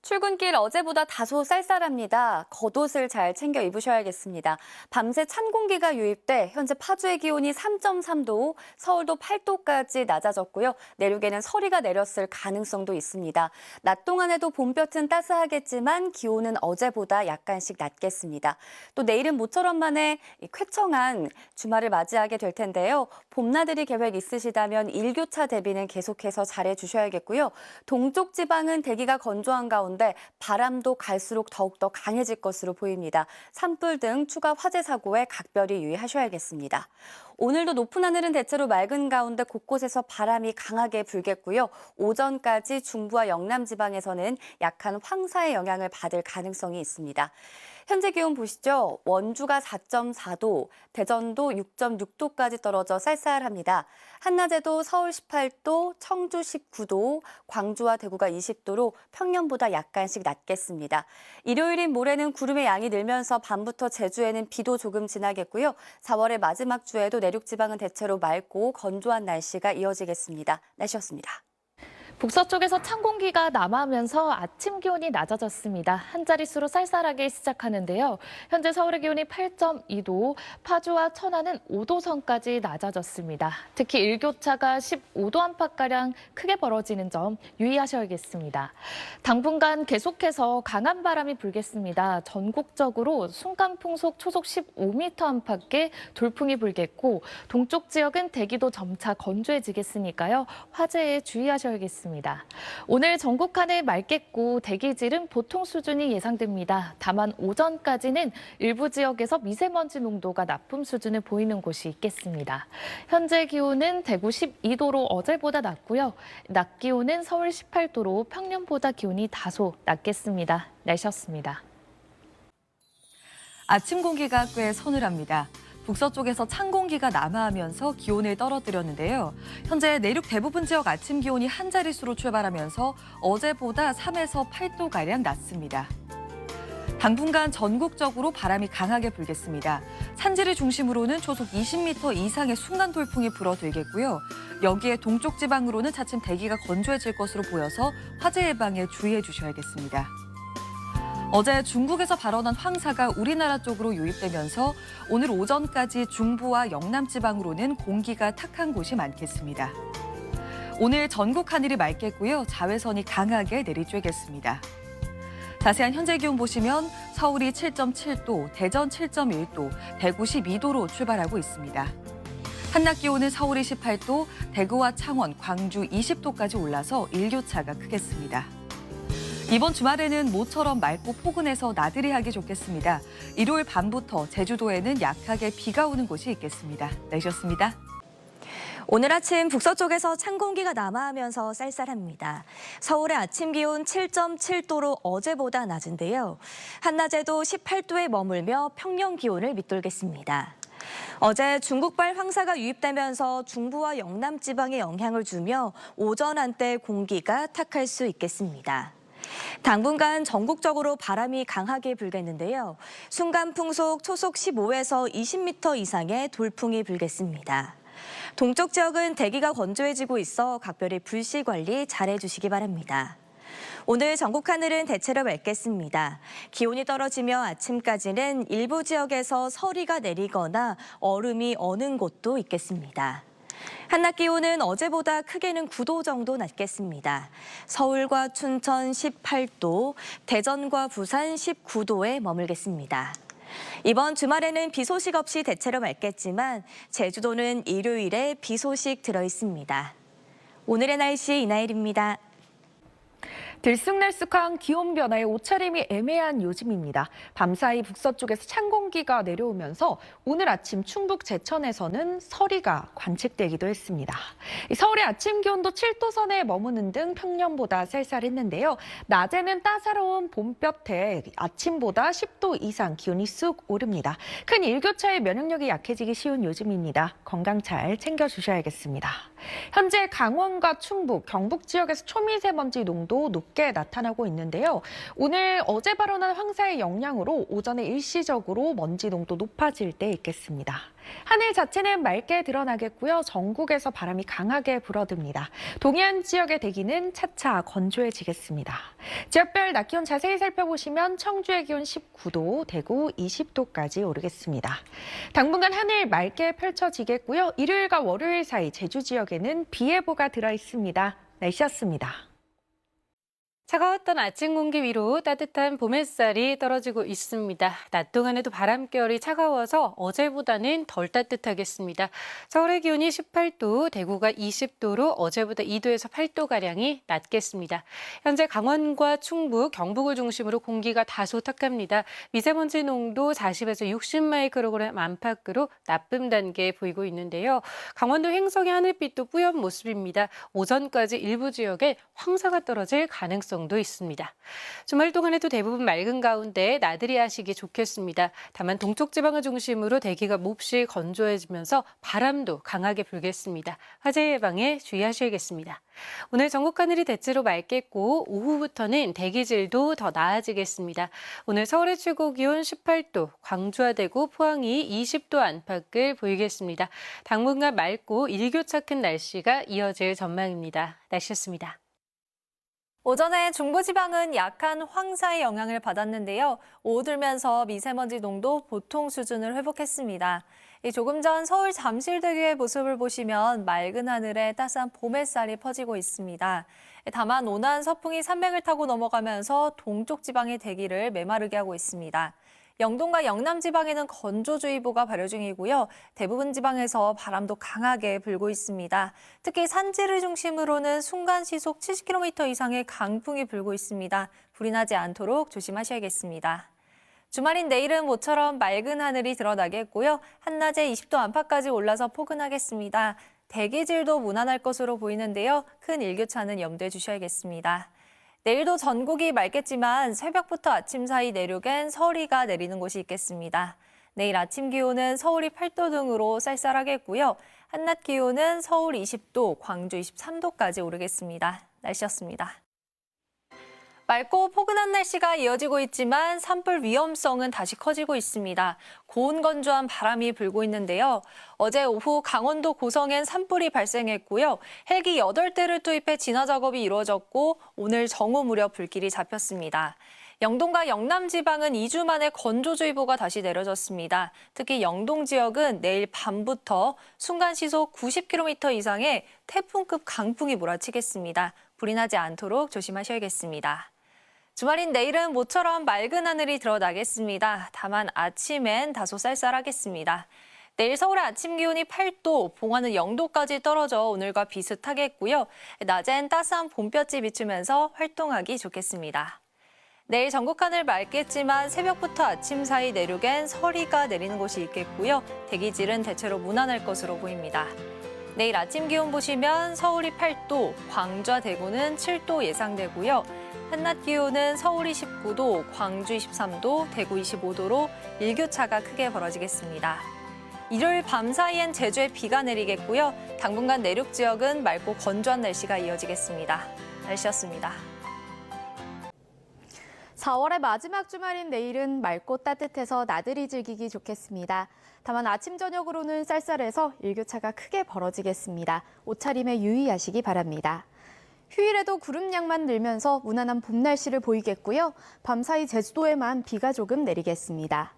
출근길 어제보다 다소 쌀쌀합니다. 겉옷을 잘 챙겨 입으셔야겠습니다. 밤새 찬 공기가 유입돼 현재 파주의 기온이 3.3도, 서울도 8도까지 낮아졌고요. 내륙에는 서리가 내렸을 가능성도 있습니다. 낮 동안에도 봄볕은 따스하겠지만 기온은 어제보다 약간씩 낮겠습니다. 또 내일은 모처럼 만에 쾌청한 주말을 맞이하게 될 텐데요. 봄나들이 계획 있으시다면 일교차 대비는 계속해서 잘해 주셔야겠고요. 동쪽 지방은 대기가 건조한 가운데 바람도 갈수록 더욱더 강해질 것으로 보입니다. 산불 등 추가 화재 사고에 각별히 유의하셔야겠습니다. 오늘도 높은 하늘은 대체로 맑은 가운데 곳곳에서 바람이 강하게 불겠고요. 오전까지 중부와 영남 지방에서는 약한 황사의 영향을 받을 가능성이 있습니다. 현재 기온 보시죠. 원주가 4.4도, 대전도 6.6도까지 떨어져 쌀쌀합니다. 한낮에도 서울 18도, 청주 19도, 광주와 대구가 20도로 평년보다 약간씩 낮겠습니다. 일요일인 모레는 구름의 양이 늘면서 밤부터 제주에는 비도 조금 지나겠고요. 4월의 마지막 주에도 내륙 지방은 대체로 맑고 건조한 날씨가 이어지겠습니다. 날씨였습니다. 북서쪽에서 찬 공기가 남하면서 아침 기온이 낮아졌습니다. 한 자릿수로 쌀쌀하게 시작하는데요. 현재 서울의 기온이 8.2도, 파주와 천안은 5도 선까지 낮아졌습니다. 특히 일교차가 15도 안팎가량 크게 벌어지는 점 유의하셔야겠습니다. 당분간 계속해서 강한 바람이 불겠습니다. 전국적으로 순간풍속 초속 15m 안팎의 돌풍이 불겠고 동쪽 지역은 대기도 점차 건조해지겠으니까요. 화재에 주의하셔야겠습니다. 오늘 전국 하늘 맑겠고 대기질은 보통 수준이 예상됩니다. 다만 오전까지는 일부 지역에서 미세먼지 농도가 나쁨 수준을 보이는 곳이 있겠습니다. 현재 기온은 대구 12도로 어제보다 낮고요. 낮 기온은 서울 18도로 평년보다 기온이 다소 낮겠습니다. 날씨였습니다. 아침 공기가 꽤 서늘합니다. 북서쪽에서 찬 공기가 남하하면서 기온을 떨어뜨렸는데요. 현재 내륙 대부분 지역 아침 기온이 한 자릿수로 출발하면서 어제보다 3에서 8도가량 낮습니다. 당분간 전국적으로 바람이 강하게 불겠습니다. 산지를 중심으로는 초속 20m 이상의 순간 돌풍이 불어들겠고요. 여기에 동쪽 지방으로는 차츰 대기가 건조해질 것으로 보여서 화재 예방에 주의해 주셔야겠습니다. 어제 중국에서 발원한 황사가 우리나라 쪽으로 유입되면서 오늘 오전까지 중부와 영남 지방으로는 공기가 탁한 곳이 많겠습니다. 오늘 전국 하늘이 맑겠고요. 자외선이 강하게 내리쬐겠습니다. 자세한 현재 기온 보시면 서울이 7.7도, 대전 7.1도, 대구 12도로 출발하고 있습니다. 한낮 기온은 서울이 18도, 대구와 창원, 광주 20도까지 올라서 일교차가 크겠습니다. 이번 주말에는 모처럼 맑고 포근해서 나들이 하기 좋겠습니다. 일요일 밤부터 제주도에는 약하게 비가 오는 곳이 있겠습니다. 날씨였습니다. 오늘 아침 북서쪽에서 찬 공기가 남하하면서 쌀쌀합니다. 서울의 아침 기온 7.7도로 어제보다 낮은데요. 한낮에도 18도에 머물며 평년 기온을 밑돌겠습니다. 어제 중국발 황사가 유입되면서 중부와 영남 지방에 영향을 주며 오전 한때 공기가 탁할 수 있겠습니다. 당분간 전국적으로 바람이 강하게 불겠는데요. 순간 풍속 초속 15에서 20m 이상의 돌풍이 불겠습니다. 동쪽 지역은 대기가 건조해지고 있어 각별히 불씨 관리 잘해 주시기 바랍니다. 오늘 전국 하늘은 대체로 맑겠습니다. 기온이 떨어지며 아침까지는 일부 지역에서 서리가 내리거나 얼음이 어는 곳도 있겠습니다. 한낮 기온은 어제보다 크게는 9도 정도 낮겠습니다. 서울과 춘천 18도, 대전과 부산 19도에 머물겠습니다. 이번 주말에는 비 소식 없이 대체로 맑겠지만 제주도는 일요일에 비 소식 들어있습니다. 오늘의 날씨 이나일입니다. 들쑥날쑥한 기온 변화에 옷차림이 애매한 요즘입니다. 밤사이 북서쪽에서 찬 공기가 내려오면서 오늘 아침 충북 제천에서는 서리가 관측되기도 했습니다. 서울의 아침 기온도 7도 선에 머무는 등 평년보다 쌀쌀했는데요. 낮에는 따사로운 봄볕에 아침보다 10도 이상 기온이 쑥 오릅니다. 큰 일교차에 면역력이 약해지기 쉬운 요즘입니다. 건강 잘 챙겨주셔야겠습니다. 현재 강원과 충북, 경북 지역에서 초미세먼지 농도 높게 나타나고 있는데요. 오늘 어제 발원한 황사의 영향으로 오전에 일시적으로 먼지 농도 높아질 때 있겠습니다. 하늘 자체는 맑게 드러나겠고요. 전국에서 바람이 강하게 불어듭니다. 동해안 지역의 대기는 차차 건조해지겠습니다. 지역별 낮 기온 자세히 살펴보시면 청주의 기온 19도, 대구 20도까지 오르겠습니다. 당분간 하늘 맑게 펼쳐지겠고요. 일요일과 월요일 사이 제주 지역에는 비 예보가 들어 있습니다. 날씨였습니다. 차가웠던 아침 공기 위로 따뜻한 봄 햇살이 떨어지고 있습니다. 낮 동안에도 바람결이 차가워서 어제보다는 덜 따뜻하겠습니다. 서울의 기온이 18도, 대구가 20도로 어제보다 2도에서 8도가량이 낮겠습니다. 현재 강원과 충북, 경북을 중심으로 공기가 다소 탁합니다. 미세먼지 농도 40에서 60마이크로그램 안팎으로 나쁨 단계에 보이고 있는데요. 강원도 횡성의 하늘빛도 뿌연 모습입니다. 오전까지 일부 지역에 황사가 떨어질 가능성도 있습니다. 주말 동안에도 대부분 맑은 가운데 나들이 하시기 좋겠습니다. 다만 동쪽 지방을 중심으로 대기가 몹시 건조해지면서 바람도 강하게 불겠습니다. 화재 예방에 주의하셔야겠습니다. 오늘 전국 하늘이 대체로 맑겠고 오후부터는 대기질도 더 나아지겠습니다. 오늘 서울의 최고 기온 18도, 광주와 대구, 포항이 20도 안팎을 보이겠습니다. 당분간 맑고 일교차 큰 날씨가 이어질 전망입니다. 날씨였습니다. 오전에 중부지방은 약한 황사의 영향을 받았는데요. 오후 들면서 미세먼지 농도 보통 수준을 회복했습니다. 조금 전 서울 잠실대교의 모습을 보시면 맑은 하늘에 따스한 봄 햇살이 퍼지고 있습니다. 다만 온화한 서풍이 산맥을 타고 넘어가면서 동쪽 지방의 대기를 메마르게 하고 있습니다. 영동과 영남 지방에는 건조주의보가 발효 중이고요. 대부분 지방에서 바람도 강하게 불고 있습니다. 특히 산지를 중심으로는 순간 시속 70km 이상의 강풍이 불고 있습니다. 불이 나지 않도록 조심하셔야겠습니다. 주말인 내일은 모처럼 맑은 하늘이 드러나겠고요. 한낮에 20도 안팎까지 올라서 포근하겠습니다. 대기질도 무난할 것으로 보이는데요. 큰 일교차는 염두에 주셔야겠습니다. 내일도 전국이 맑겠지만 새벽부터 아침 사이 내륙엔 서리가 내리는 곳이 있겠습니다. 내일 아침 기온은 서울이 8도 등으로 쌀쌀하겠고요. 한낮 기온은 서울 20도, 광주 23도까지 오르겠습니다. 날씨였습니다. 맑고 포근한 날씨가 이어지고 있지만 산불 위험성은 다시 커지고 있습니다. 고온건조한 바람이 불고 있는데요. 어제 오후 강원도 고성엔 산불이 발생했고요. 헬기 8대를 투입해 진화 작업이 이루어졌고 오늘 정오 무렵 불길이 잡혔습니다. 영동과 영남 지방은 2주 만에 건조주의보가 다시 내려졌습니다. 특히 영동 지역은 내일 밤부터 순간 시속 90km 이상의 태풍급 강풍이 몰아치겠습니다. 불이 나지 않도록 조심하셔야겠습니다. 주말인 내일은 모처럼 맑은 하늘이 드러나겠습니다. 다만 아침엔 다소 쌀쌀하겠습니다. 내일 서울의 아침 기온이 8도, 봉화는 0도까지 떨어져 오늘과 비슷하겠고요. 낮엔 따스한 봄볕이 비추면서 활동하기 좋겠습니다. 내일 전국 하늘 맑겠지만 새벽부터 아침 사이 내륙엔 서리가 내리는 곳이 있겠고요. 대기질은 대체로 무난할 것으로 보입니다. 내일 아침 기온 보시면 서울이 8도, 광주와 대구는 7도 예상되고요. 한낮 기온은 서울이 19도, 광주 23도, 대구 25도로 일교차가 크게 벌어지겠습니다. 일요일 밤 사이엔 제주에 비가 내리겠고요. 당분간 내륙 지역은 맑고 건조한 날씨가 이어지겠습니다. 날씨였습니다. 4월의 마지막 주말인 내일은 맑고 따뜻해서 나들이 즐기기 좋겠습니다. 다만 아침 저녁으로는 쌀쌀해서 일교차가 크게 벌어지겠습니다. 옷차림에 유의하시기 바랍니다. 휴일에도 구름량만 늘면서 무난한 봄 날씨를 보이겠고요. 밤사이 제주도에만 비가 조금 내리겠습니다.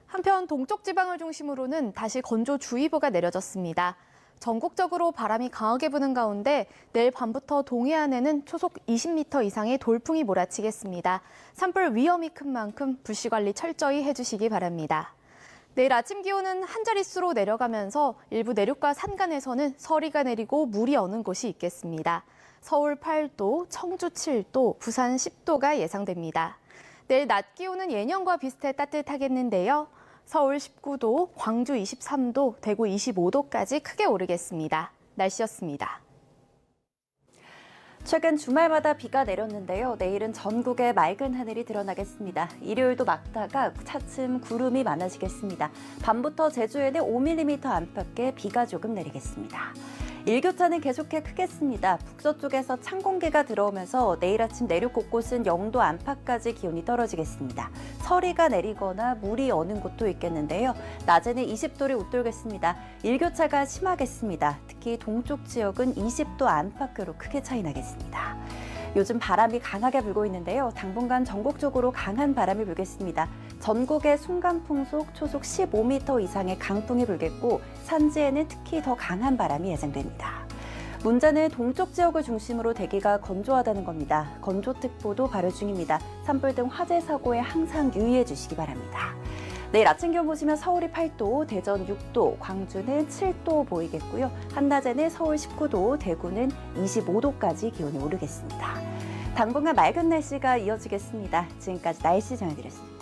한편 동쪽 지방을 중심으로는 다시 건조주의보가 내려졌습니다. 전국적으로 바람이 강하게 부는 가운데 내일 밤부터 동해안에는 초속 20m 이상의 돌풍이 몰아치겠습니다. 산불 위험이 큰 만큼 불씨 관리 철저히 해주시기 바랍니다. 내일 아침 기온은 한 자릿수로 내려가면서 일부 내륙과 산간에서는 서리가 내리고 물이 어는 곳이 있겠습니다. 서울 8도, 청주 7도, 부산 10도가 예상됩니다. 내일 낮 기온은 예년과 비슷해 따뜻하겠는데요. 서울 19도, 광주 23도, 대구 25도까지 크게 오르겠습니다. 날씨였습니다. 최근 주말마다 비가 내렸는데요. 내일은 전국에 맑은 하늘이 드러나겠습니다. 일요일도 막다가 차츰 구름이 많아지겠습니다. 밤부터 제주에는 5mm 안팎의 비가 조금 내리겠습니다. 일교차는 계속해 크겠습니다. 북서쪽에서 찬 공기가 들어오면서 내일 아침 내륙 곳곳은 0도 안팎까지 기온이 떨어지겠습니다. 서리가 내리거나 물이 어는 곳도 있겠는데요. 낮에는 20도를 웃돌겠습니다. 일교차가 심하겠습니다. 특히 동쪽 지역은 20도 안팎으로 크게 차이 나겠습니다. 요즘 바람이 강하게 불고 있는데요. 당분간 전국적으로 강한 바람이 불겠습니다. 전국에 순간풍속 초속 15m 이상의 강풍이 불겠고 산지에는 특히 더 강한 바람이 예상됩니다. 문제는 동쪽 지역을 중심으로 대기가 건조하다는 겁니다. 건조특보도 발효 중입니다. 산불 등 화재 사고에 항상 유의해 주시기 바랍니다. 내일 아침 기온 보시면 서울이 8도, 대전 6도, 광주는 7도 보이겠고요. 한낮에는 서울 19도, 대구는 25도까지 기온이 오르겠습니다. 당분간 맑은 날씨가 이어지겠습니다. 지금까지 날씨 전해드렸습니다.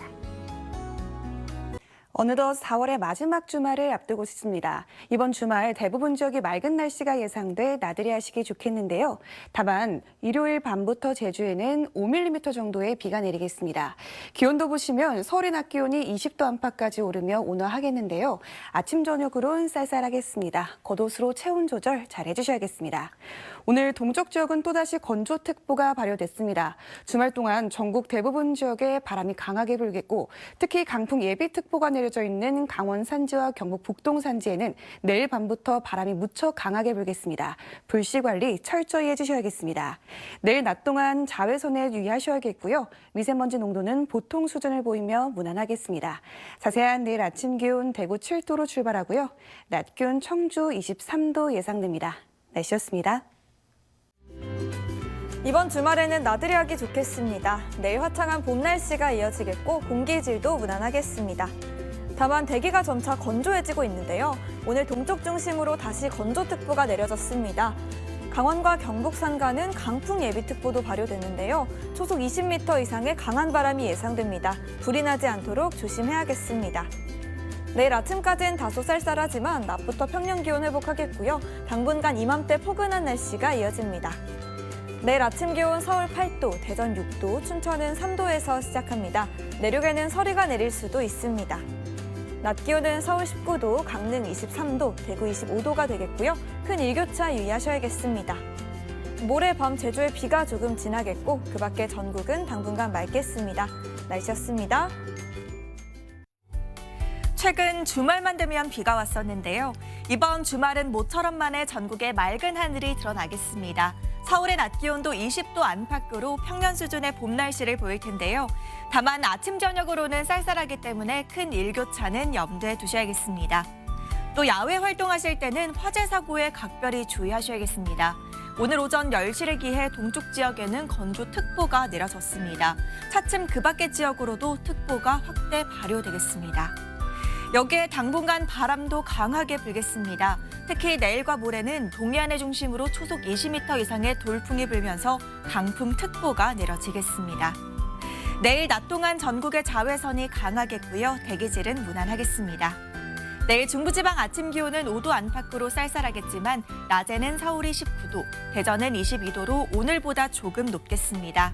어느덧 4월의 마지막 주말을 앞두고 있습니다. 이번 주말 대부분 지역이 맑은 날씨가 예상돼 나들이 하시기 좋겠는데요. 다만 일요일 밤부터 제주에는 5mm 정도의 비가 내리겠습니다. 기온도 보시면 서울의 낮 기온이 20도 안팎까지 오르며 온화하겠는데요. 아침 저녁으론 쌀쌀하겠습니다. 겉옷으로 체온 조절 잘 해주셔야겠습니다. 오늘 동쪽 지역은 또다시 건조특보가 발효됐습니다. 주말 동안 전국 대부분 지역에 바람이 강하게 불겠고 특히 강풍 예비특보가 내려져 있는 강원 산지와 경북 북동 산지에는 내일 밤부터 바람이 무척 강하게 불겠습니다. 불씨 관리 철저히 해주셔야겠습니다. 내일 낮 동안 자외선에 유의하셔야겠고요. 미세먼지 농도는 보통 수준을 보이며 무난하겠습니다. 자세한 내일 아침 기온 대구 7도로 출발하고요. 낮 기온 청주 23도 예상됩니다. 날씨였습니다. 이번 주말에는 나들이 하기 좋겠습니다. 내일 화창한 봄 날씨가 이어지겠고 공기질도 무난하겠습니다. 다만 대기가 점차 건조해지고 있는데요. 오늘 동쪽 중심으로 다시 건조특보가 내려졌습니다. 강원과 경북 산간은 강풍 예비특보도 발효됐는데요. 초속 20m 이상의 강한 바람이 예상됩니다. 불이 나지 않도록 조심해야겠습니다. 내일 아침까지는 다소 쌀쌀하지만 낮부터 평년 기온 회복하겠고요. 당분간 이맘때 포근한 날씨가 이어집니다. 내일 아침 기온 서울 8도, 대전 6도, 춘천은 3도에서 시작합니다. 내륙에는 서리가 내릴 수도 있습니다. 낮 기온은 서울 19도, 강릉 23도, 대구 25도가 되겠고요. 큰 일교차 유의하셔야겠습니다. 모레 밤 제주에 비가 조금 지나겠고 그 밖에 전국은 당분간 맑겠습니다. 날씨였습니다. 최근 주말만 되면 비가 왔었는데요. 이번 주말은 모처럼 만에 전국에 맑은 하늘이 드러나겠습니다. 서울의 낮 기온도 20도 안팎으로 평년 수준의 봄 날씨를 보일 텐데요. 다만 아침 저녁으로는 쌀쌀하기 때문에 큰 일교차는 염두에 두셔야겠습니다. 또 야외 활동하실 때는 화재 사고에 각별히 주의하셔야겠습니다. 오늘 오전 10시를 기해 동쪽 지역에는 건조특보가 내려졌습니다. 차츰 그 밖의 지역으로도 특보가 확대 발효되겠습니다. 여기에 당분간 바람도 강하게 불겠습니다. 특히 내일과 모레는 동해안을 중심으로 초속 20m 이상의 돌풍이 불면서 강풍특보가 내려지겠습니다. 내일 낮 동안 전국의 자외선이 강하겠고요. 대기질은 무난하겠습니다. 내일 중부지방 아침 기온은 5도 안팎으로 쌀쌀하겠지만 낮에는 서울이 19도, 대전은 22도로 오늘보다 조금 높겠습니다.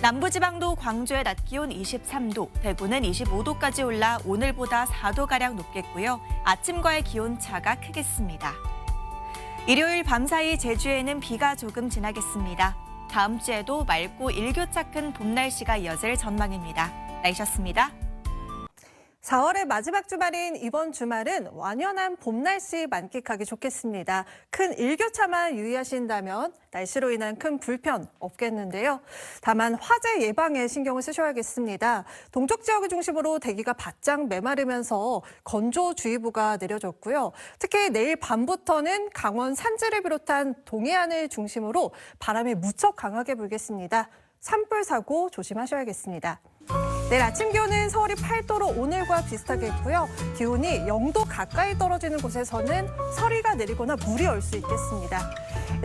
남부지방도 광주의 낮 기온 23도, 대구는 25도까지 올라 오늘보다 4도가량 높겠고요. 아침과의 기온차가 크겠습니다. 일요일 밤사이 제주에는 비가 조금 지나겠습니다. 다음 주에도 맑고 일교차 큰 봄 날씨가 이어질 전망입니다. 날씨였습니다. 4월의 마지막 주말인 이번 주말은 완연한 봄 날씨 만끽하기 좋겠습니다. 큰 일교차만 유의하신다면 날씨로 인한 큰 불편 없겠는데요. 다만 화재 예방에 신경을 쓰셔야겠습니다. 동쪽 지역을 중심으로 대기가 바짝 메마르면서 건조주의보가 내려졌고요. 특히 내일 밤부터는 강원 산지를 비롯한 동해안을 중심으로 바람이 무척 강하게 불겠습니다. 산불 사고 조심하셔야겠습니다. 내일 아침 기온은 서울이 8도로 오늘과 비슷하겠고요. 기온이 0도 가까이 떨어지는 곳에서는 서리가 내리거나 물이 얼 수 있겠습니다.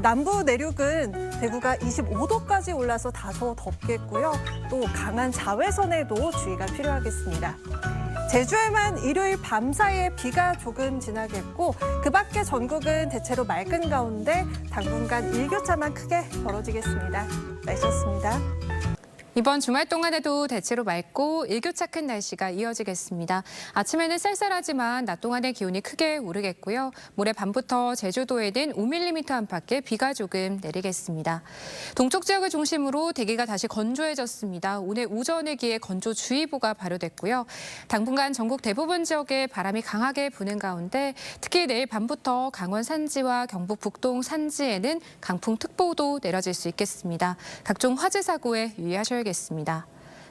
남부 내륙은 대구가 25도까지 올라서 다소 덥겠고요. 또 강한 자외선에도 주의가 필요하겠습니다. 제주에만 일요일 밤 사이에 비가 조금 지나겠고 그 밖에 전국은 대체로 맑은 가운데 당분간 일교차만 크게 벌어지겠습니다. 날씨였습니다. 이번 주말 동안에도 대체로 맑고 일교차 큰 날씨가 이어지겠습니다. 아침에는 쌀쌀하지만 낮 동안의 기온이 크게 오르겠고요. 모레 밤부터 제주도에는 5mm 안팎의 비가 조금 내리겠습니다. 동쪽 지역을 중심으로 대기가 다시 건조해졌습니다. 오늘 오전에 기에 건조주의보가 발효됐고요. 당분간 전국 대부분 지역에 바람이 강하게 부는 가운데 특히 내일 밤부터 강원 산지와 경북 북동 산지에는 강풍특보도 내려질 수 있겠습니다. 각종 화재 사고에 유의하셔야겠습니다.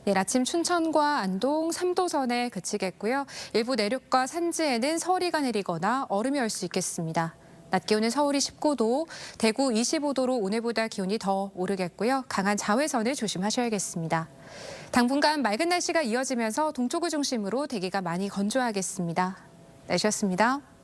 내일 아침 춘천과 안동 3도선에 그치겠고요. 일부 내륙과 산지에는 서리가 내리거나 얼음이 얼 수 있겠습니다. 낮 기온은 서울이 19도, 대구 25도로 오늘보다 기온이 더 오르겠고요. 강한 자외선을 조심하셔야겠습니다. 당분간 맑은 날씨가 이어지면서 동쪽을 중심으로 대기가 많이 건조하겠습니다. 날씨였습니다.